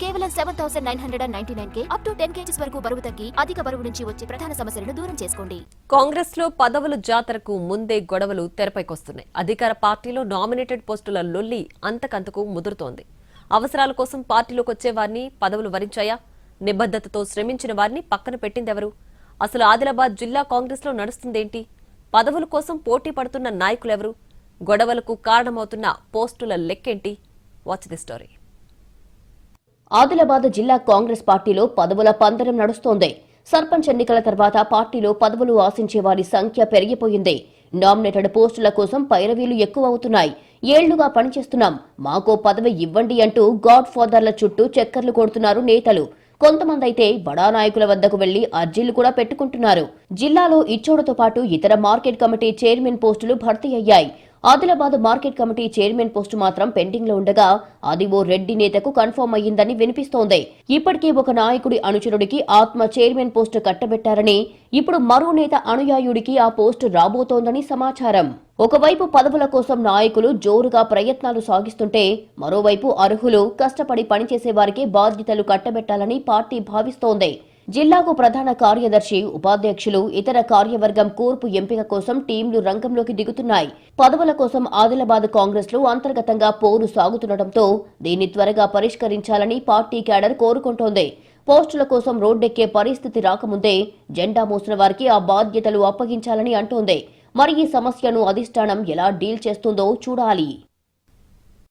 కేవలం 7,999 up to 10 kgs వరకు బరువు తగ్గి అధిక బరువు నుంచి వచ్చే ప్రధాన సమస్యలను దూరం చేసుకోండి. కాంగ్రెస్ లో పదవుల జాతరకు ముందే గొడవలు తెరపైకొస్తున్నాయి. అధికార పార్టీలో నామినేటెడ్ పోస్టుల లొల్లి అంతకంతకు ముదురుతోంది. అవసరాల కోసం పార్టీలోకి వచ్చే వారిని పదవులు వరించాయా? నిబద్ధతతో శ్రమించిన వారిని పక్కన పెట్టిందెవరు? అసలు ఆదిలాబాద్ జిల్లా కాంగ్రెస్ లో నడుస్తుందేంటి? పదవుల కోసం పోటీ పడుతున్న నాయకులెవరు? గొడవలకు కారణమవుతున్న పోస్టుల లెక్కేంటి? Watch the story. ఆదిలాబాద్ జిల్లా కాంగ్రెస్ పార్టీలో పదవుల పందరం నడుస్తోంది. సర్పంచ్ ఎన్నికల తర్వాత పార్టీలో పదవులు ఆశించే వారి సంఖ్య పెరిగిపోయింది. నామినేటెడ్ పోస్టుల కోసం పైరవీలు ఎక్కువ అవుతున్నాయి. ఏళ్లుగా పనిచేస్తున్నాం, మాకో పదవి ఇవ్వండి అంటూ గాడ్ ఫాదర్ల చుట్టూ చక్కర్లు కొడుతున్నారు నేతలు. కొంతమంది అయితే బడా నాయకుల వద్దకు వెళ్లి అర్జీలు కూడా పెట్టుకుంటున్నారు. జిల్లాలో ఇచ్చోడతో పాటు ఇతర మార్కెట్ కమిటీ చైర్మన్ పోస్టులు భర్తీ అయ్యాయి. Adilabad market committee chairman post మాత్రం పెండింగ్ లో ఉండగా అది ఓ రెడ్డి నేతకు కన్ఫర్మ్ అయ్యిందని వినిపిస్తోంది. ఇప్పటికే ఒక నాయకుడి అనుచరుడికి ఆత్మ చైర్మన్ పోస్టు కట్టబెట్టారని, ఇప్పుడు మరో నేత అనుయాయుడికి ఆ పోస్టు రాబోతోందని సమాచారం. ఒకవైపు పదవుల కోసం నాయకులు జోరుగా ప్రయత్నాలు సాగిస్తుంటే, మరోవైపు అర్హులు కష్టపడి పనిచేసే వారికి బాధ్యతలు కట్టబెట్టాలని పార్టీ భావిస్తోంది. జిల్లాకు ప్రధాన కార్యదర్శి, ఉపాధ్యక్షులు, ఇతర కార్యవర్గం కూర్పు ఎంపిక కోసం టీంలు రంగంలోకి దిగుతున్నాయి. పదవుల కోసం ఆదిలాబాద్ కాంగ్రెస్ లో అంతర్గతంగా పోరు సాగుతుండటంతో దీన్ని త్వరగా పరిష్కరించాలని పార్టీ క్యాడర్ కోరుకుంటోంది. పోస్టుల కోసం రోడ్డెక్కే పరిస్థితి రాకముందే జెండా మోసిన వారికి ఆ బాధ్యతలు అప్పగించాలని అంటోంది. మరి ఈ సమస్యను అధిష్టానం ఎలా డీల్ చేస్తుందో చూడాలి.